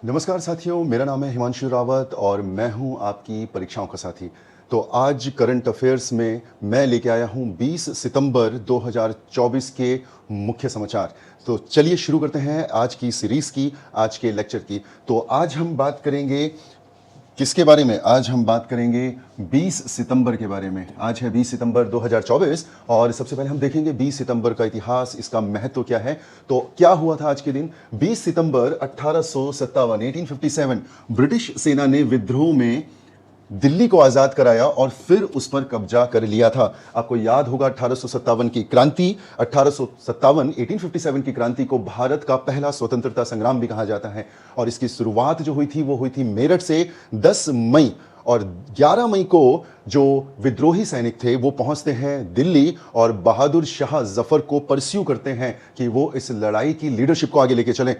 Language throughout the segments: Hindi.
नमस्कार साथियों, मेरा नाम है हिमांशु रावत और मैं हूं आपकी परीक्षाओं का साथी। तो आज करंट अफेयर्स में मैं लेके आया हूं 20 सितंबर 2024 के मुख्य समाचार। तो चलिए शुरू करते हैं आज की सीरीज़ की, आज के लेक्चर की। तो आज हम बात करेंगे किसके बारे में? आज हम बात करेंगे 20 सितंबर के बारे में। आज है 20 सितंबर 2024 और सबसे पहले हम देखेंगे 20 सितंबर का इतिहास, इसका महत्व क्या है। तो क्या हुआ था आज के दिन? 20 सितंबर 1857 ब्रिटिश सेना ने विद्रोह में दिल्ली को आज़ाद कराया और फिर उस पर कब्जा कर लिया था। आपको याद होगा 1857 की क्रांति, 1857 की क्रांति को भारत का पहला स्वतंत्रता संग्राम भी कहा जाता है। और इसकी शुरुआत जो हुई थी वो हुई थी मेरठ से। 10 मई और 11 मई को जो विद्रोही सैनिक थे वो पहुंचते हैं दिल्ली और बहादुर शाह जफर को परस्यू करते हैं कि वो इस लड़ाई की लीडरशिप को आगे लेके चलें।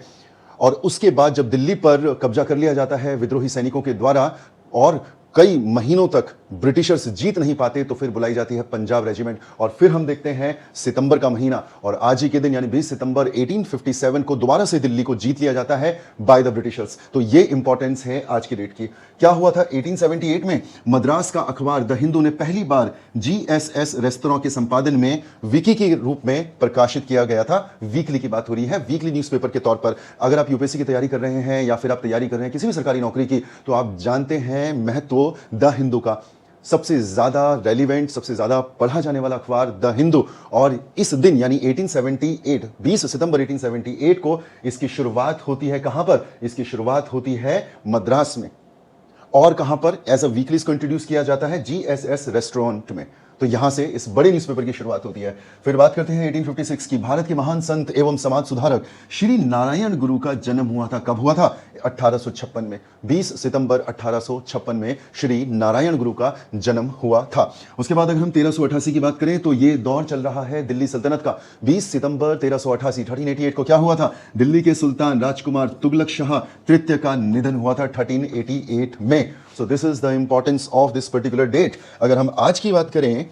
और उसके बाद जब दिल्ली पर कब्जा कर लिया जाता है विद्रोही सैनिकों के द्वारा और कई महीनों तक ब्रिटिशर्स जीत नहीं पाते, तो फिर बुलाई जाती है पंजाब रेजिमेंट। और फिर हम देखते हैं सितंबर का महीना और आज ही के दिन यानी 20 सितंबर 1857 को दोबारा से दिल्ली को जीत लिया जाता है बाय द ब्रिटिशर्स। तो ये इंपॉर्टेंस है आज की डेट की। क्या हुआ था 1878 में? मद्रास का अखबार द हिंदू ने पहली बार जीएसएस रेस्तरां के संपादन में विकी के रूप में प्रकाशित किया गया था। वीकली की बात हो रही है, वीकली न्यूज़पेपर के तौर पर। अगर आप यूपीएससी की तैयारी कर रहे हैं या फिर आप तैयारी कर रहे हैं किसी भी सरकारी नौकरी की, तो आप जानते हैं महत्व द हिंदू का। सबसे ज्यादा रेलिवेंट, सबसे ज्यादा पढ़ा जाने वाला अखबार द हिंदू। और इस दिन यानी 1878, 20 सितंबर 1878 को इसकी शुरुआत होती है। कहां पर? इसकी शुरुआत होती है मद्रास में। और कहां पर एज अ वीकली इसको इंट्रोड्यूस किया जाता है? जीएसएस रेस्टोरेंट में। तो यहां से इस बड़े न्यूज़पेपर की शुरुआत होती है। फिर बात करते हैं 1856 की। भारत के महान संत एवं समाज सुधारक श्री नारायण गुरु का जन्म हुआ था। कब हुआ था? 1856 में। 20 सितंबर 1856 में श्री नारायण गुरु का जन्म हुआ था। उसके बाद अगर हम 1388 की बात करें तो ये दौर चल रहा है दिल्ली सल्तनत का। 20 सितंबर 1388 1388 को क्या हुआ था? दिल्ली के सुल्तान राजकुमार तुगलक शाह तृतीय का निधन हुआ था 1388 में। So this is the importance of this particular date. अगर हम आज की बात करें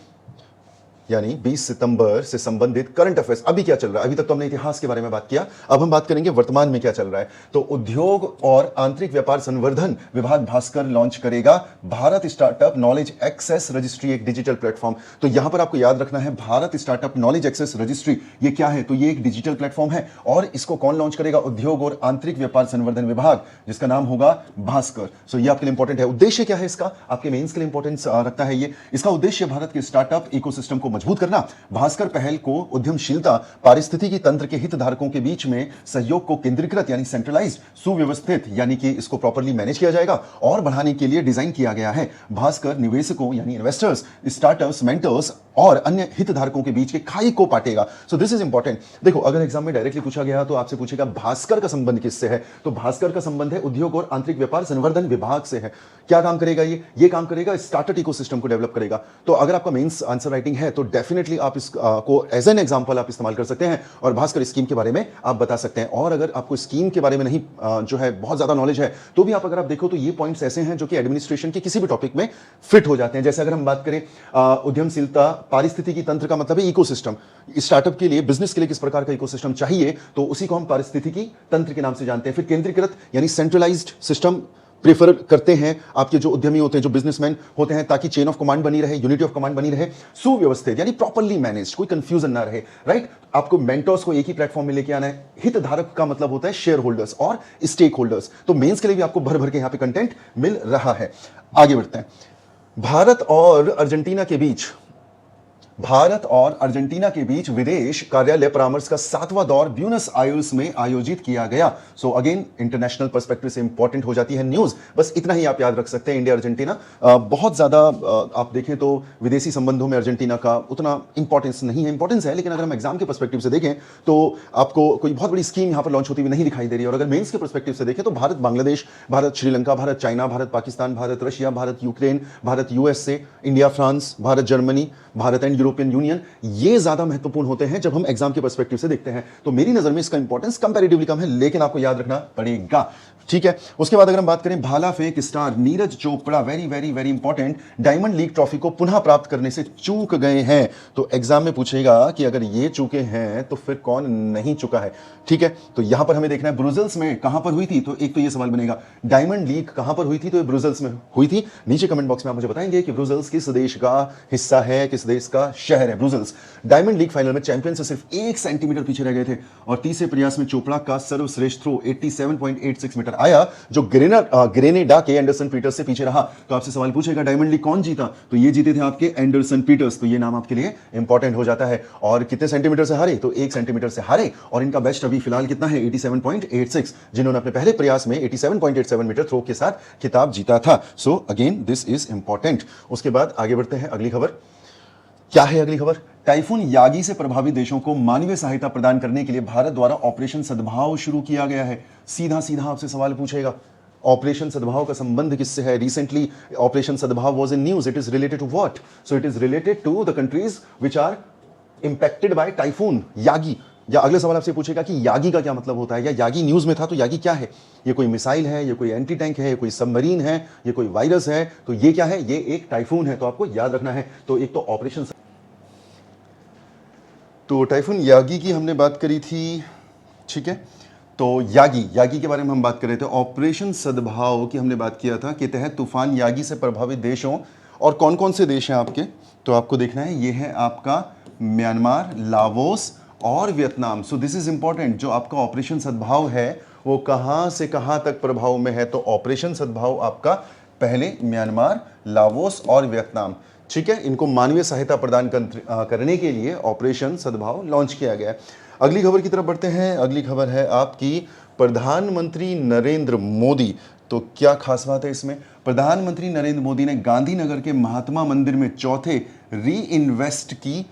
यानी 20 सितंबर से संबंधित करंट अफेयर्स, अभी क्या चल रहा है? अभी तक तो हमने इतिहास के बारे में बात किया, अब हम बात करेंगे वर्तमान में क्या चल रहा है। तो उद्योग और आंतरिक व्यापार संवर्धन विभाग भास्कर लॉन्च करेगा Bharat startup knowledge access registry, एक डिजिटल प्लेटफॉर्म। तो यहां पर आपको याद रखना है Bharat startup knowledge access registry ये क्या है? तो ये एक डिजिटल प्लेटफॉर्म है और इसको कौन लॉन्च करेगा? उद्योग और आंतरिक व्यापार संवर्धन विभाग, जिसका नाम होगा भास्कर। सो ये आपके लिए इंपॉर्टेंट है। उद्देश्य क्या है इसका? आपके मेंस के लिए इंपॉर्टेंस रखता है ये। इसका उद्देश्य भारत के स्टार्टअप इकोसिस्टम को मजबूत करना। भास्कर पहल को उद्यमशीलता, पारिस्थितिकी तंत्र के हितधारकों के बीच में सहयोग को केंद्रीकृत यानी सेंट्रलाइज्ड, सुव्यवस्थित यानी कि इसको प्रॉपर्ली मैनेज किया जाएगा और बढ़ाने के लिए डिजाइन किया गया है। भास्कर निवेशकों यानी इन्वेस्टर्स, स्टार्टअप्स, मेंटर्स और अन्य हितधारकों के बीच के खाई को पाटेगा। So this is important. देखो, अगर एग्जाम में डायरेक्टली पूछा गया तो आपसे पूछेगा भास्कर का संबंध किससे है? तो भास्कर का संबंध है उद्योग और आंतरिक व्यापार संवर्धन विभाग से है। क्या काम करेगा ये काम करेगा स्टार्टअप इकोसिस्टम को डेवलप करेगा। तो अगर आपका मेंस आंसर राइटिंग है तो डेफिनेटली आप इसको एज एन एग्जांपल आप इस्तेमाल कर सकते हैं और भास्कर स्कीम के बारे में आप बता सकते हैं। और अगर आपको स्कीम के बारे में नहीं जो है बहुत ज्यादा नॉलेज है तो भी अगर आप देखो तो ये पॉइंट्स ऐसे हैं जो कि एडमिनिस्ट्रेशन के किसी भी टॉपिक में फिट हो जाते हैं। जैसे अगर हम बात करें उद्यमशीलता, पारिस्थितिकी तंत्र का मतलब है इकोसिस्टम। स्टार्टअप के लिए, बिजनेस के लिए किस प्रकार का इकोसिस्टम चाहिए, तो उसी को हम पारिस्थितिकी तंत्र के नाम से जानते हैं। फिर केंद्रीकृत यानी सेंट्रलाइज्ड सिस्टम प्रेफर करते हैं आपके जो उद्यमी होते हैं, जो बिजनेसमैन होते हैं, ताकि चेन ऑफ कमांड बनी रहे, यूनिटी ऑफ कमांड बनी रहे। सुव्यवस्थित यानी प्रॉपर्ली मैनेज, कोई कंफ्यूजन ना रहे। राइट? आपको मेंटर्स को एक ही प्लेटफॉर्म में लेके आना है। हितधारक का मतलब होता है शेयर होल्डर्स और स्टेक होल्डर्स। तो मेंस के लिए भी आपको भर भर के यहां पे कंटेंट मिल रहा है। आगे बढ़ते हैं। भारत और अर्जेंटीना के बीच विदेश कार्यालय परामर्श का 7वां दौर ब्यूनस आयर्स में आयोजित किया गया। सो अगेन इंटरनेशनल पर्सपेक्टिव से इंपॉर्टेंट हो जाती है न्यूज। बस इतना ही आप याद रख सकते हैं। इंडिया अर्जेंटीना बहुत ज्यादा आप देखें तो विदेशी संबंधों में अर्जेंटीना का उतना इंपॉर्टेंस नहीं है, इंपॉर्टेंस है, लेकिन अगर हम एग्जाम के पर्सपेक्टिव से देखें तो आपको कोई बहुत बड़ी स्कीम यहां पर लॉन्च होती हुई नहीं दिखाई दे रही है। और अगर मेंस के पर्सपेक्टिव से देखें तो Bharat Bangladesh, Bharat Sri Lanka, Bharat China, Bharat Pakistan, Bharat Russia, Bharat Ukraine, Bharat USA, India France, Bharat Germany, Bharat and European union, ये ज्यादा महत्वपूर्ण होते हैं जब हम एग्जाम के पर्सपेक्टिव से देखते हैं। तो मेरी नजर में इसका इंपॉर्टेंस कंपैरेटिवली कम है, लेकिन आपको याद रखना पड़ेगा, ठीक है। उसके बाद अगर हम बात करें भाला फेंक star Neeraj Chopra, very very very important, diamond league trophy को पुनः प्राप्त करने से चूक गए हैं। तो एग्जाम में पूछेगा कि अगर ये चूके हैं तो फिर कौन नहीं चुका है, ठीक है। तो यहां पर हमें देखना है ब्रुसेल्स में कहां पर हुई थी, तो एक तो ये सवाल बनेगा डायमंड लीग कहां पर हुई थी, तो ये ब्रुसेल्स में हुई थी। नीचे कमेंट बॉक्स में आप मुझे बताएंगे कि ब्रुसेल्स किस देश का हिस्सा है, किस देश का शहर है ब्रुसेल्स। डायमंड लीग फाइनल में चैंपियन से सिर्फ 1 सेंटीमीटर पीछे रह गए थे और तीसरे प्रयास में चोपड़ा का सर्वश्रेष्ठ थ्रो 87.86 मीटर आया, जो ग्रेनेडा के एंडरसन पीटर्स से पीछे रहा। तो आपसे सवाल पूछेगा डायमंड लीग कौन जीता, तो ये जीते थे आपके एंडरसन पीटर्स, तो ये नाम आपके लिए इंपॉर्टेंट हो जाता है। और कितने सेंटीमीटर से हारे, तो 1 सेंटीमीटर से हारे, और इनका बेस्ट अभी फिलहाल कितना है 87.86, जिन्होंने अपने पहले प्रयास में 87.87 मीटर थ्रो के साथ खिताब जीता था। So again this is important. उसके बाद आगे बढ़ते हैं, अगली खबर क्या है। अगली खबर, टाइफून यागी से प्रभावित देशों को मानवीय सहायता प्रदान करने के लिए भारत द्वारा ऑपरेशन सद्भाव शुरू किया गया है। सीधा सीधा आपसे सवाल पूछेगा ऑपरेशन सद्भाव का संबंध किससे है। Recently operation Sadbhav was in news, it is related to what, so it is related to the countries which are impacted by typhoon Yagi. या अगले सवाल आपसे पूछेगा कि यागी का क्या मतलब होता है, या यागी न्यूज में था तो यागी क्या है, ये कोई मिसाइल है, ये कोई एंटी टैंक है, ये कोई सबमरीन है, ये कोई वायरस है, तो ये क्या है, ये एक टाइफून है, तो आपको याद रखना है। तो एक तो ऑपरेशन, तो टाइफून यागी की हमने बात करी थी, ठीक है। तो यागी के बारे में हम बात कर रहे थे। ऑपरेशन सद्भाव की हमने बात किया था कि तहत तूफान यागी से प्रभावित देशों, और कौन कौन से देश हैं आपके, तो आपको देखना है ये है आपका म्यांमार, लाओस और Vietnam. So this is important, जो आपका ऑपरेशन सद्भाव है वो कहां से कहां तक प्रभाव में है, तो ऑपरेशन सद्भाव आपका पहले म्यांमार, लाओस और वियतनाम, ठीक है। इनको मानवीय सहायता प्रदान करने के लिए ऑपरेशन सद्भाव लॉन्च किया गया है। अगली खबर की तरफ बढ़ते हैं। अगली खबर है आपकी प्रधानमंत्री नरेंद्र मोदी। तो क्या खास बात है इसमें, प्रधानमंत्री नरेंद्र मोदी ने गांधीनगर के महात्मा मंदिर में चौथे री इन्वेस्ट की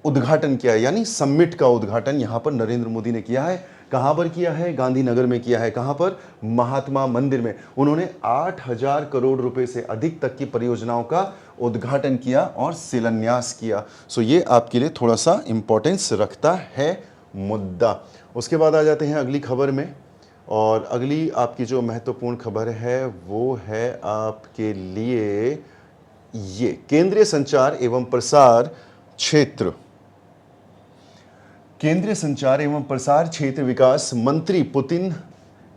उद्घाटन किया है, यानी समिट का उद्घाटन यहां पर नरेंद्र मोदी ने किया है। कहां पर किया है, गांधीनगर में किया है। कहां पर, महात्मा मंदिर में। उन्होंने 8,000 करोड़ रुपए से अधिक तक की परियोजनाओं का उद्घाटन किया और शिलान्यास किया। सो ये आपके लिए थोड़ा सा इंपॉर्टेंस रखता है मुद्दा। उसके बाद आ जाते हैं अगली खबर में, और अगली आपकी जो महत्वपूर्ण खबर है वो है आपके लिए ये केंद्रीय संचार एवं प्रसार क्षेत्र, केंद्रीय संचार एवं प्रसार क्षेत्र विकास मंत्री पुतिन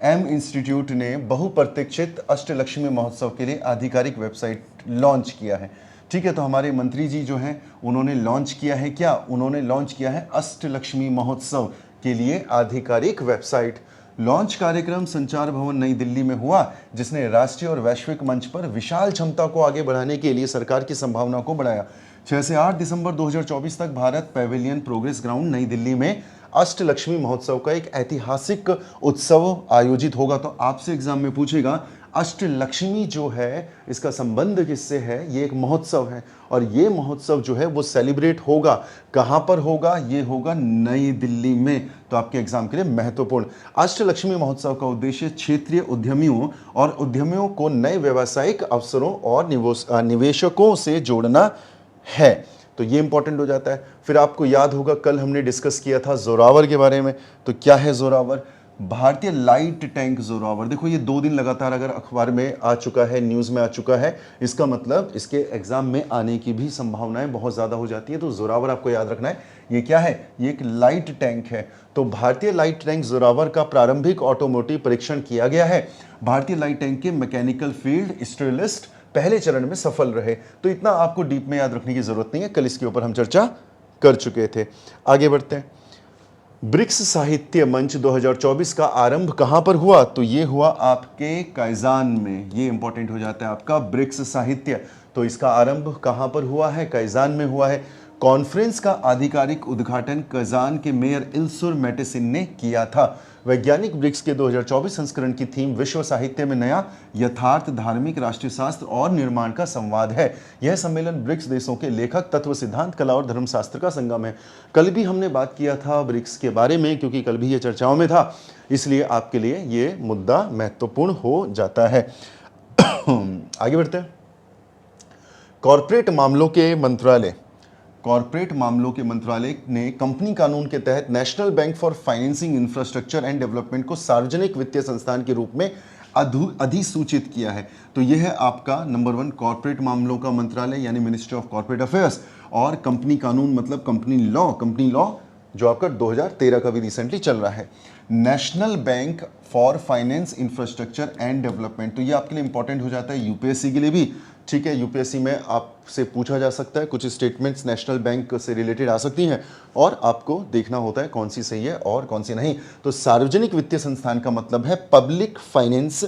एम इंस्टीट्यूट ने बहुप्रतीक्षित अष्टलक्ष्मी महोत्सव के लिए आधिकारिक वेबसाइट लॉन्च किया है, ठीक है। तो हमारे मंत्री जी जो हैं उन्होंने लॉन्च किया है, क्या उन्होंने लॉन्च किया है अष्टलक्ष्मी महोत्सव के लिए आधिकारिक वेबसाइट। लॉन्च कार्यक्रम संचार भवन नई दिल्ली में हुआ, जिसने राष्ट्रीय और वैश्विक मंच पर विशाल क्षमता को आगे बढ़ाने के लिए सरकार की संभावना को बढ़ाया। 6 से 8 दिसंबर 2024 तक भारत पैवेलियन प्रोग्रेस ग्राउंड नई दिल्ली में अष्टलक्ष्मी महोत्सव का एक ऐतिहासिक उत्सव आयोजित होगा। तो आपसे एग्जाम में पूछेगा अष्टलक्ष्मी जो है इसका संबंध किससे है, ये एक महोत्सव है, और ये महोत्सव जो है वो सेलिब्रेट होगा कहां पर होगा, ये होगा नई दिल्ली में। तो आपके एग्जाम के लिए महत्वपूर्ण, अष्टलक्ष्मी महोत्सव का उद्देश्य क्षेत्रीय उद्यमियों और उद्यमियों को नए व्यावसायिक अवसरों और निवेशकों से जोड़ना है। तो ये इंपॉर्टेंट हो जाता है। फिर आपको याद होगा कल हमने डिस्कस किया था जोरावर के बारे में। तो क्या है जोरावर, भारतीय लाइट टैंक जोरावर। देखो ये 2 दिन लगातार अगर अखबार में आ चुका है, न्यूज में आ चुका है, इसका मतलब इसके एग्जाम में आने की भी संभावनाएं बहुत ज्यादा हो जाती है। तो जोरावर आपको याद रखना है, ये क्या है, ये एक लाइट टैंक है। तो भारतीय लाइट टैंक जोरावर का प्रारंभिक ऑटोमोटिव परीक्षण किया गया है। भारतीय लाइट टैंक के मैकेनिकल फील्ड स्ट्रेलिस्ट पहले चरण में सफल रहे। तो इतना आपको डीप में याद रखने की जरूरत नहीं है, कल इसके ऊपर हम चर्चा कर चुके थे। आगे बढ़ते हैं। ब्रिक्स साहित्य मंच 2024 का आरंभ कहां पर हुआ, तो ये हुआ आपके काइजान में। ये इंपॉर्टेंट हो जाता है आपका ब्रिक्स साहित्य। तो इसका आरंभ कहां पर हुआ है, काइजान में हुआ है। कॉन्फ्रेंस का आधिकारिक उद्घाटन काइजान के मेयर इल्सुर मेटेसिन ने किया था। वैज्ञानिक ब्रिक्स के 2024 संस्करण की थीम विश्व साहित्य में नया यथार्थ, धार्मिक, राष्ट्रीय शास्त्र और निर्माण का संवाद है। यह सम्मेलन ब्रिक्स देशों के लेखक, तत्व, सिद्धांत, कला और धर्मशास्त्र का संगम है। कल भी हमने बात किया था ब्रिक्स के बारे में, क्योंकि कल भी ये चर्चाओं में था, इसलिए आपके लिए ये मुद्दा महत्वपूर्ण हो जाता है। आगे बढ़ते हैं। कॉर्पोरेट मामलों के मंत्रालय कॉरपोरेट मामलों के मंत्रालय ने कंपनी कानून के तहत national bank for financing infrastructure and development को सार्वजनिक वित्तीय संस्थान के रूप में अधिसूचित किया है। तो यह है आपका नंबर 1 कॉरपोरेट मामलों का मंत्रालय यानी मिनिस्ट्री ऑफ कॉरपोरेट अफेयर्स। और कंपनी कानून मतलब कंपनी लॉ जो आपका 2013 का भी रिसेंटली चल रहा है। National bank for finance infrastructure and development, तो ये आपके लिए इंपॉर्टेंट हो जाता है यूपीएससी के लिए भी। ठीक है, यूपीएससी में आपसे पूछा जा सकता है, कुछ स्टेटमेंट्स नेशनल बैंक से रिलेटेड आ सकती हैं और आपको देखना होता है कौन सी सही है और कौन सी नहीं। तो सार्वजनिक वित्तीय संस्थान का मतलब है पब्लिक फाइनेंस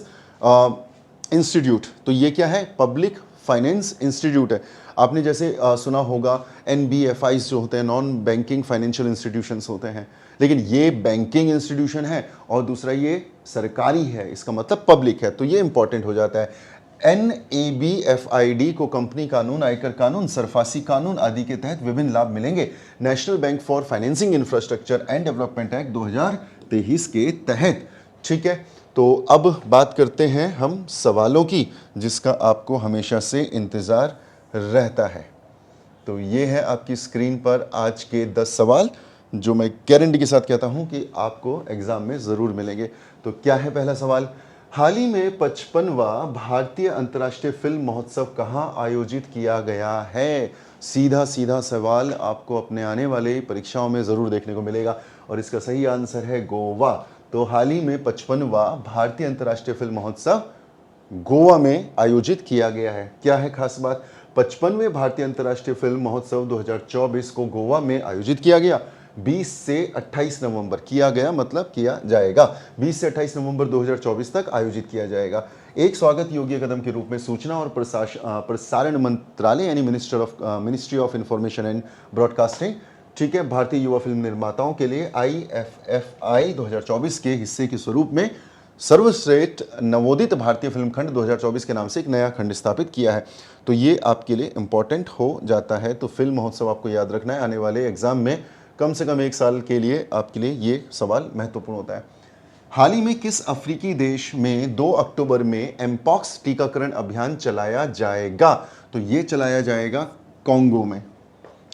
इंस्टीट्यूट। तो ये क्या है? पब्लिक फाइनेंस इंस्टीट्यूट है। आपने जैसे सुना होगा एनबीएफआईज जो होते हैं, नॉन बैंकिंग फाइनेंशियल इंस्टीट्यूशंस होते हैं, लेकिन ये बैंकिंग इंस्टीट्यूशन है और दूसरा ये सरकारी है, इसका मतलब पब्लिक है। तो ये इंपॉर्टेंट हो जाता है। NABFID को कंपनी कानून, आयकर कानून, सरफासी कानून आदि के तहत विभिन्न लाभ मिलेंगे national bank for financing infrastructure and development act 2023 के तहत। ठीक है, तो अब बात करते हैं हम सवालों की, जिसका आपको हमेशा से इंतज़ार रहता है। तो ये है आपकी स्क्रीन पर आज के 10 सवाल जो मैं गारंटी के साथ कहता हूं कि आपको एग्जाम में ज़रूर मिलेंगे। तो क्या है पहला सवाल? हाल ही में 55वां भारतीय अंतर्राष्ट्रीय फिल्म महोत्सव कहाँ आयोजित किया गया है? सीधा सीधा सवाल आपको अपने आने वाले परीक्षाओं में ज़रूर देखने को मिलेगा और इसका सही आंसर है गोवा। तो हाल ही में 55वां भारतीय अंतर्राष्ट्रीय फिल्म महोत्सव गोवा में आयोजित किया गया है। क्या है खास बात? 55वें भारतीय अंतर्राष्ट्रीय फिल्म महोत्सव 2024 को गोवा में आयोजित किया गया। 20 से 28 नवंबर किया गया, मतलब किया जाएगा। 20 से 28 नवंबर 2024 तक आयोजित किया जाएगा। एक स्वागत योग्य कदम के रूप में सूचना और प्रसारण मंत्रालय यानी ministry of information and broadcasting, ठीक है, भारतीय युवा फिल्म निर्माताओं के लिए IFFI 2024 के हिस्से के स्वरूप में सर्वश्रेष्ठ नवोदित भारतीय फिल्म खंड 2024 के नाम से एक नया खंड स्थापित किया है। तो ये आपके लिए इंपॉर्टेंट हो जाता है। तो फिल्म महोत्सव आपको याद रखना है, आने वाले एग्जाम में कम से कम 1 साल के लिए आपके लिए ये सवाल महत्वपूर्ण होता है। हाल ही में किस अफ्रीकी देश में 2 अक्टूबर में एमपॉक्स टीकाकरण अभियान चलाया जाएगा? तो ये चलाया जाएगा कॉन्गो में।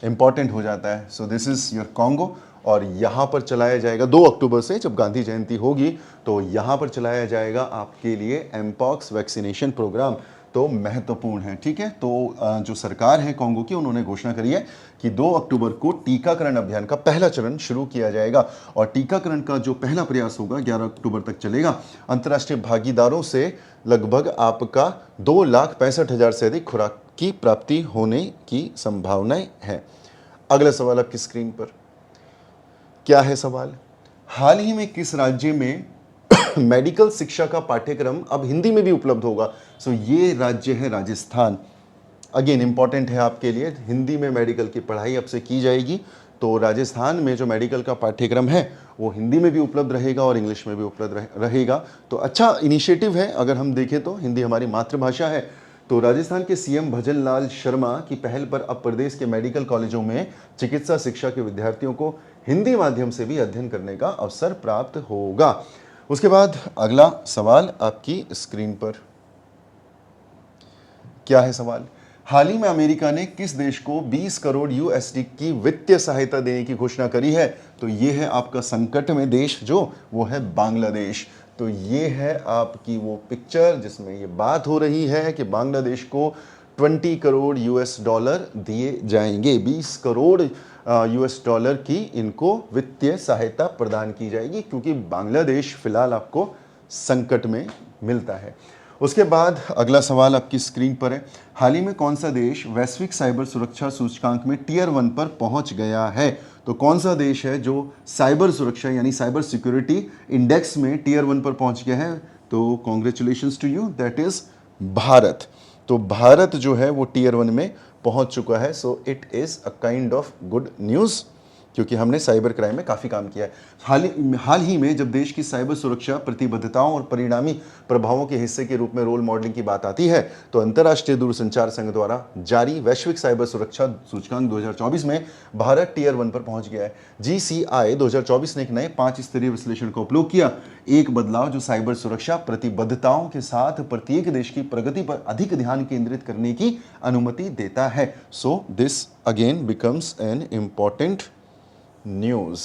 इंपॉर्टेंट हो जाता है। सो दिस इज योर कॉन्गो और यहाँ पर चलाया जाएगा 2 अक्टूबर से, जब गांधी जयंती होगी तो यहाँ पर चलाया जाएगा आपके लिए एमपॉक्स वैक्सीनेशन प्रोग्राम। तो महत्वपूर्ण है। ठीक है, तो जो सरकार है कॉन्गो की, उन्होंने घोषणा करी है कि 2 अक्टूबर को टीकाकरण अभियान का पहला चरण शुरू किया जाएगा और टीकाकरण का जो पहला प्रयास होगा 11 अक्टूबर तक चलेगा। अंतर्राष्ट्रीय भागीदारों से लगभग आपका 2,65,000 से अधिक खुराक की प्राप्ति होने की संभावनाएं है। अगला सवाल आपकी स्क्रीन पर क्या है सवाल? हाल ही में किस राज्य में मेडिकल शिक्षा का पाठ्यक्रम अब हिंदी में भी उपलब्ध होगा? सो ये राज्य है राजस्थान। अगेन इंपॉर्टेंट है आपके लिए, हिंदी में मेडिकल की पढ़ाई अब से की जाएगी। तो राजस्थान में जो मेडिकल का पाठ्यक्रम है वो हिंदी में भी उपलब्ध रहेगा और इंग्लिश में भी उपलब्ध रहेगा। तो अच्छा इनिशिएटिव है। अगर हम देखें तो हिंदी हमारी मातृभाषा है। तो राजस्थान के सीएम भजन लाल शर्मा की पहल पर अब प्रदेश के मेडिकल कॉलेजों में चिकित्सा शिक्षा के विद्यार्थियों को हिंदी माध्यम से भी अध्ययन करने का अवसर प्राप्त होगा। उसके बाद अगला सवाल आपकी स्क्रीन पर क्या है सवाल? हाल ही में अमेरिका ने किस देश को 20 करोड़ यूएसडी की वित्तीय सहायता देने की घोषणा करी है? तो ये है आपका संकट में देश जो वो है बांग्लादेश। तो ये है आपकी वो पिक्चर जिसमें ये बात हो रही है कि बांग्लादेश को 20 करोड़ यूएस डॉलर दिए जाएंगे। 20 करोड़ यूएस डॉलर की इनको वित्तीय सहायता प्रदान की जाएगी क्योंकि बांग्लादेश फिलहाल आपको संकट में मिलता है। उसके बाद अगला सवाल आपकी स्क्रीन पर है। हाल ही में कौन सा देश वैश्विक साइबर सुरक्षा सूचकांक में टियर 1 पर पहुंच गया है? तो कौन सा देश है जो साइबर सुरक्षा यानी साइबर सिक्योरिटी इंडेक्स में टियर 1 पर पहुंच गया है? तो congratulations to you, that is Bharat. तो भारत जो है वो टियर 1 में पहुंच चुका है। सो it is a kind of good news. क्योंकि हमने साइबर क्राइम में काफ़ी काम किया है। हाल ही में जब देश की साइबर सुरक्षा प्रतिबद्धताओं और परिणामी प्रभावों के हिस्से के रूप में रोल मॉडलिंग की बात आती है तो अंतर्राष्ट्रीय दूरसंचार संघ द्वारा जारी वैश्विक साइबर सुरक्षा सूचकांक 2024 में भारत टियर 1 पर पहुंच गया है। GCI 2024 ने एक नए 5 स्तरीय विश्लेषण का उपयोग किया, एक बदलाव जो साइबर सुरक्षा प्रतिबद्धताओं के साथ प्रत्येक देश की प्रगति पर अधिक ध्यान केंद्रित करने की अनुमति देता है। So this again becomes an important news.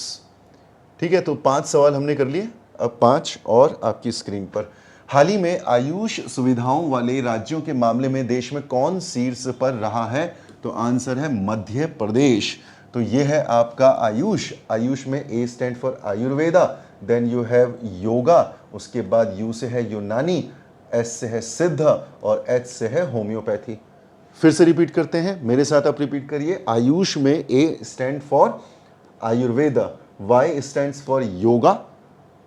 ठीक है, तो 5 सवाल हमने कर लिए, अब 5 और आपकी स्क्रीन पर। हाल ही में आयुष सुविधाओं वाले राज्यों के मामले में देश में कौन शीर्ष पर रहा है? तो आंसर है मध्य प्रदेश। तो ये है आपका आयुष। आयुष में A stand for Ayurveda, then you have yoga, उसके बाद U से है यूनानी, S से है सिद्ध और H से है होम्योपैथी। फिर से रिपीट करते हैं, मेरे साथ आप रिपीट करिए। आयुष में A stand for Ayurveda, Y stands for yoga,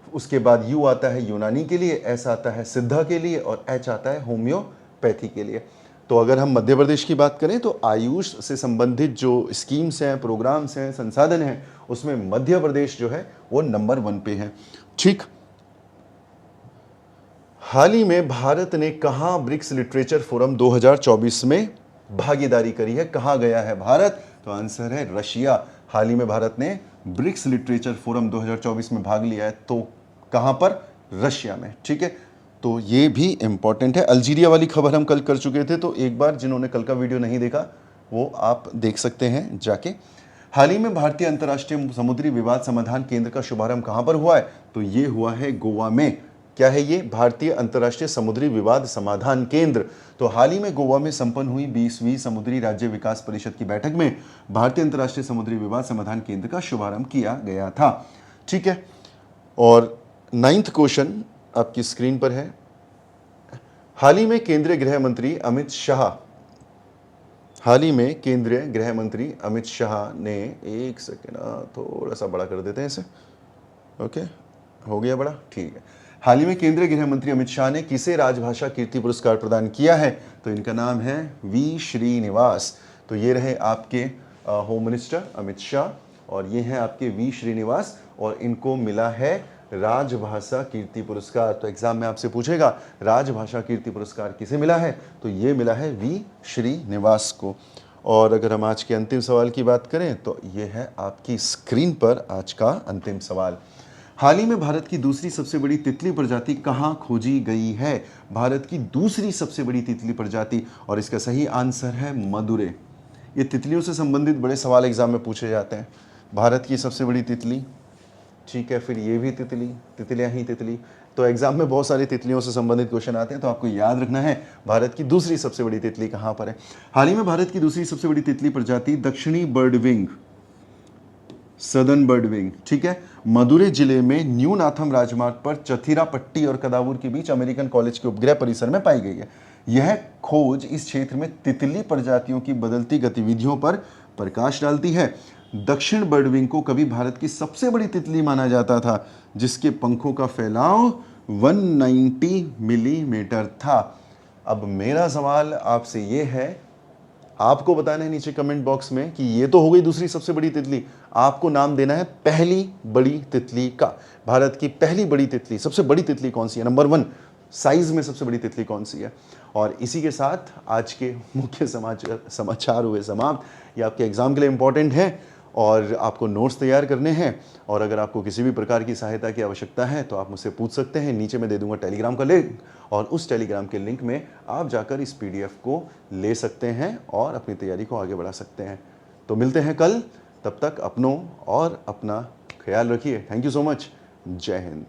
उसके बाद U आता है यूनानी के लिए, S आता है सिद्धा के लिए और H आता है होम्योपैथी के लिए। तो अगर हम मध्य प्रदेश की बात करें तो आयुष से संबंधित जो स्कीम्स हैं, प्रोग्राम्स हैं, संसाधन हैं, उसमें मध्य प्रदेश जो है वो नंबर 1 पे है। ठीक, हाल ही में भारत ने कहां ब्रिक्स लिटरेचर फोरम 2024 में भागीदारी करी है? कहां गया है भारत? तो आंसर है रशिया। हाल ही में भारत ने ब्रिक्स लिटरेचर फोरम 2024 में भाग लिया है, तो कहां पर? रशिया में। ठीक है, तो ये भी इंपॉर्टेंट है। अल्जीरिया वाली खबर हम कल कर चुके थे, तो एक बार जिन्होंने कल का वीडियो नहीं देखा वो आप देख सकते हैं जाके। हाल ही में भारतीय अंतर्राष्ट्रीय समुद्री विवाद समाधान केंद्र का शुभारंभ कहां पर हुआ है? तो ये हुआ है गोवा में। क्या है ये? भारतीय अंतर्राष्ट्रीय समुद्री विवाद समाधान केंद्र। तो हाल ही में गोवा में संपन्न हुई 20वीं समुद्री राज्य विकास परिषद की बैठक में भारतीय अंतर्राष्ट्रीय समुद्री विवाद समाधान केंद्र का शुभारंभ किया गया था। ठीक है, और 9th क्वेश्चन आपकी स्क्रीन पर है। हाल ही में केंद्रीय गृह मंत्री अमित शाह ने, एक सेकेंड, थोड़ा सा बड़ा कर देते हैं इसे। ओके, हो गया बड़ा, ठीक है। हाल ही में केंद्रीय गृह मंत्री अमित शाह ने किसे राजभाषा कीर्ति पुरस्कार प्रदान किया है? तो इनका नाम है वी श्रीनिवास। तो ये रहे आपके होम मिनिस्टर अमित शाह और ये हैं आपके वी श्रीनिवास और इनको मिला है राजभाषा कीर्ति पुरस्कार। तो एग्जाम में आपसे पूछेगा राजभाषा कीर्ति पुरस्कार किसे मिला है? तो ये मिला है वी श्रीनिवास को। और अगर हम आज के अंतिम सवाल की बात करें तो ये है आपकी स्क्रीन पर आज का अंतिम सवाल। हाल ही में भारत की दूसरी सबसे बड़ी तितली प्रजाति कहाँ खोजी गई है? भारत की दूसरी सबसे बड़ी तितली प्रजाति, और इसका सही आंसर है मदुरै। ये तितलियों से संबंधित बड़े सवाल एग्जाम में पूछे जाते हैं। भारत की सबसे बड़ी तितली, ठीक है, फिर ये भी तितली, तितलियाँ ही तितली। तो एग्जाम में बहुत सारी तितलियों से संबंधित क्वेश्चन आते हैं, तो आपको याद रखना है भारत की दूसरी सबसे बड़ी तितली कहाँ पर है। हाल ही में भारत की दूसरी सबसे बड़ी तितली प्रजाति दक्षिणी बर्डविंग, सदर्न बर्डविंग, ठीक है, मदुरै जिले में न्यूनाथम राजमार्ग पर चथिरापट्टी और कदावूर के बीच अमेरिकन कॉलेज के उपग्रह परिसर में पाई गई है। यह खोज इस क्षेत्र में तितली प्रजातियों की बदलती गतिविधियों पर प्रकाश डालती है। दक्षिण बर्डविंग को कभी भारत की सबसे बड़ी तितली माना जाता था, जिसके पंखों का फैलाव 190 मिलीमीटर था। अब मेरा सवाल आपसे ये है, आपको बताना है नीचे कमेंट बॉक्स में कि ये तो हो गई दूसरी सबसे बड़ी तितली, आपको नाम देना है पहली बड़ी तितली का। भारत की पहली बड़ी तितली, सबसे बड़ी तितली कौन सी है? नंबर 1 साइज में सबसे बड़ी तितली कौन सी है? और इसी के साथ आज के मुख्य समाचार हुए समाप्त। ये आपके एग्जाम के लिए इंपॉर्टेंट है और आपको नोट्स तैयार करने हैं। और अगर आपको किसी भी प्रकार की सहायता की आवश्यकता है तो आप मुझसे पूछ सकते हैं। नीचे मैं दे दूंगा टेलीग्राम का लिंक, और उस टेलीग्राम के लिंक में आप जाकर इस PDF को ले सकते हैं और अपनी तैयारी को आगे बढ़ा सकते हैं। तो मिलते हैं कल, तब तक अपनों और अपना ख्याल रखिए। Thank you so much. जय हिंद।